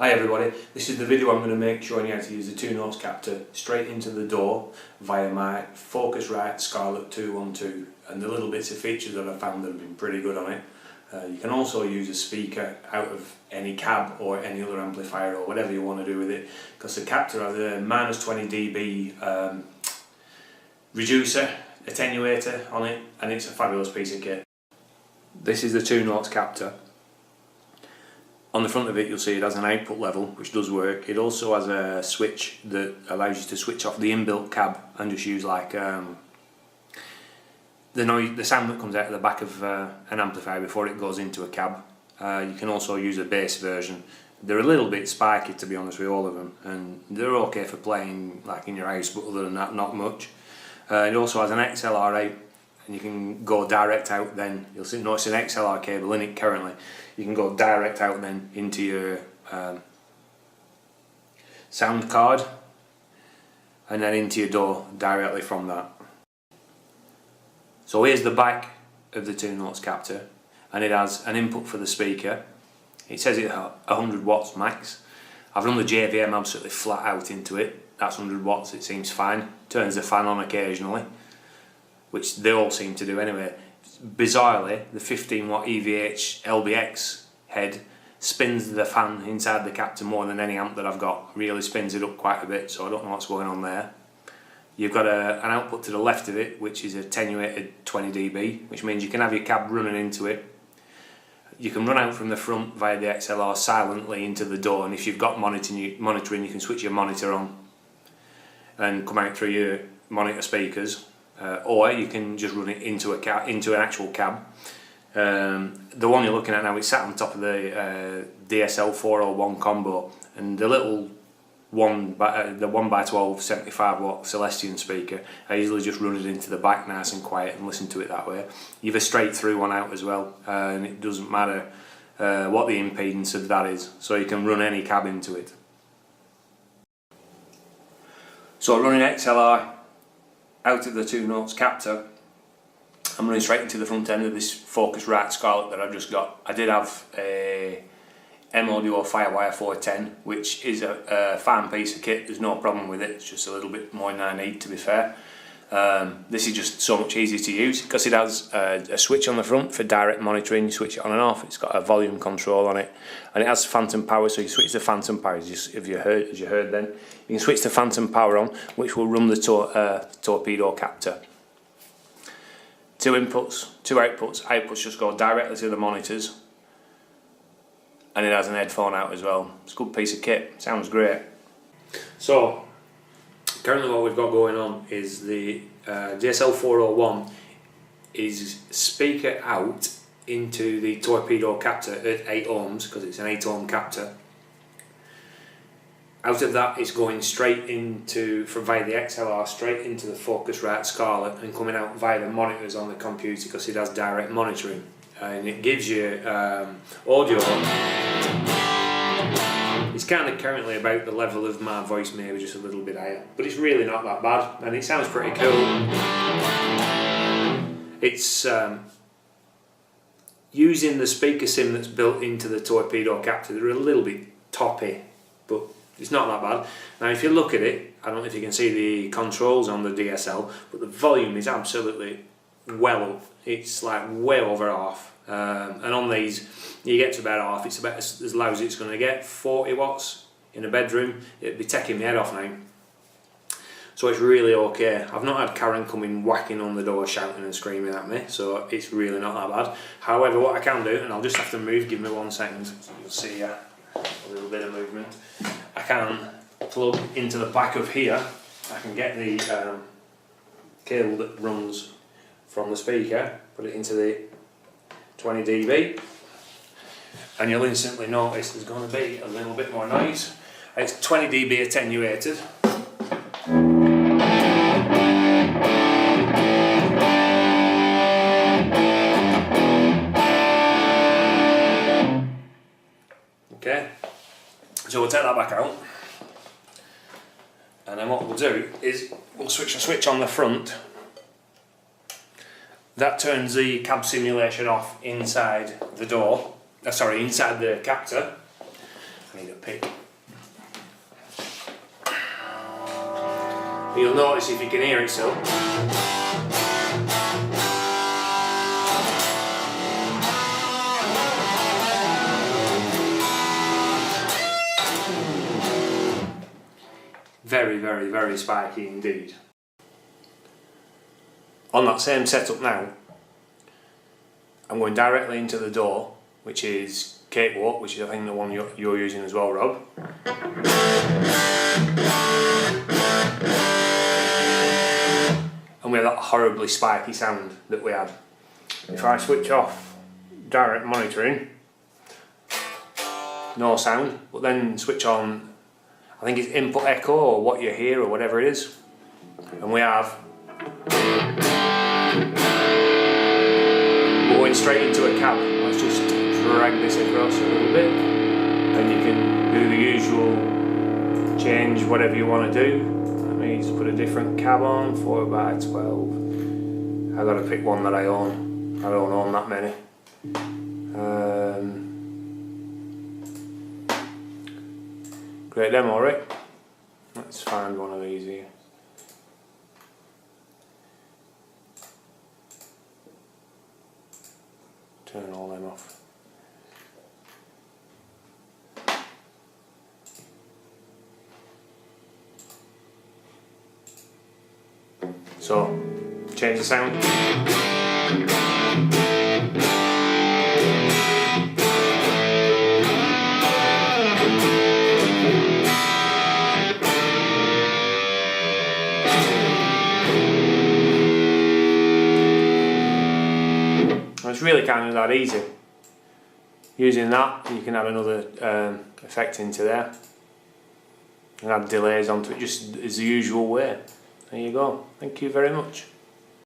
Hi everybody, this is the video I'm going to make showing you how to use the 2 notes captor straight into the door via my Focusrite Scarlett 212, and the little bits of features that I found that have been pretty good on it. You can also use a speaker out of any cab or any other amplifier or whatever you want to do with it, because the Captur has a -20 dB reducer, attenuator on it, and it's a fabulous piece of kit. This is the 2 notes captor. On the front of it you'll see it has an output level, which does work. It also has a switch that allows you to switch off the inbuilt cab and just use like the sound that comes out of the back of an amplifier before it goes into a cab. You can also use a bass version. They're a little bit spiky, to be honest with all of them, and they're okay for playing like in your house, but other than that, not much. It also has an XLR out, and you can go direct out then. You'll see, notice an XLR cable in it currently. You can go direct out then into your sound card, and then into your door directly from that. So here's the back of the 2 notes captor, and it has an input for the speaker. It says it's 100 watts max. I've run the JVM absolutely flat out into it. That's 100 watts, it seems fine. Turns the fan on occasionally, which they all seem to do anyway. Bizarrely, the 15 watt EVH LBX head spins the fan inside the captor more than any amp that I've got. Really spins it up quite a bit, so I don't know what's going on there. You've got an output to the left of it, which is attenuated 20 dB, which means you can have your cab running into it. You can run out from the front via the XLR silently into the door, and if you've got monitoring, you can switch your monitor on and come out through your monitor speakers. Or you can just run it into an actual cab. The one you're looking at now is sat on top of the DSL 401 combo, and the little the 1x12 75 watt Celestion speaker, I usually just run it into the back nice and quiet and listen to it that way. You've a straight through one out as well, and it doesn't matter what the impedance of that is, so you can run any cab into it. So running XLR out of the 2 notes captor, I'm running straight into the front end of this Focusrite Scarlett that I've just got. I did have a M-Audio Firewire 410, which is a fine piece of kit. There's no problem with it. It's just a little bit more than I need, to be fair. This is just so much easier to use because it has a switch on the front for direct monitoring. You switch it on and off. It's got a volume control on it, and it has phantom power. So you switch the phantom power, as you heard then. You can switch the phantom power on, which will run the torpedo captor. 2 inputs, 2 outputs. Outputs just go directly to the monitors, and it has an headphone out as well. It's a good piece of kit. Sounds great. So currently what we've got going on is the DSL 401 is speaker out into the torpedo captor at 8 ohms, because it's an 8 ohm captor. Out of that it's going straight into, via the XLR, straight into the Focusrite Scarlett, and coming out via the monitors on the computer because it has direct monitoring. And it gives you audio. It's kind of currently about the level of my voice, maybe just a little bit higher, but it's really not that bad, and it sounds pretty cool. It's using the speaker sim that's built into the torpedo captor. They're a little bit toppy, but it's not that bad. Now if you look at it, I don't know if you can see the controls on the DSL, but the volume is absolutely well up. It's like way over half. And on these you get to about half. It's about as low as it's going to get. 40 watts in a bedroom, it'd be taking my head off now. So it's really okay. I've not had Karen coming whacking on the door shouting and screaming at me, so it's really not that bad. However, what I can do, and I'll just have to move, give me 1 second, you'll see a little bit of movement. I can plug into the back of here. I can get the cable that runs from the speaker, put it into the 20 dB, and you'll instantly notice there's going to be a little bit more noise. It's 20 dB attenuated. Okay, so we'll take that back out, and then what we'll do is we'll switch a switch on the front. That turns the cab simulation off inside the door, inside the captor, I need a pick. You'll notice if you can hear it so. Very, very, very spiky indeed. On that same setup now, I'm going directly into the door, which is Cakewalk, which is I think the one you're using as well, Rob. And we have that horribly spiky sound that we had. If I switch off direct monitoring, no sound, but then switch on, I think it's input echo or what you hear or whatever it is, and we have going straight into a cab. Let's just drag this across a little bit, and you can do the usual change whatever you want to do. Let me just put a different cab on, 4x12. I've got to pick one that I own. I don't own that many. Great demo, right? Let's find one of these here. Turn all them off. So, change the sound. It's really kind of that easy. Using that, you can add another effect into there and add delays onto it, just as the usual way. There you go. Thank you very much.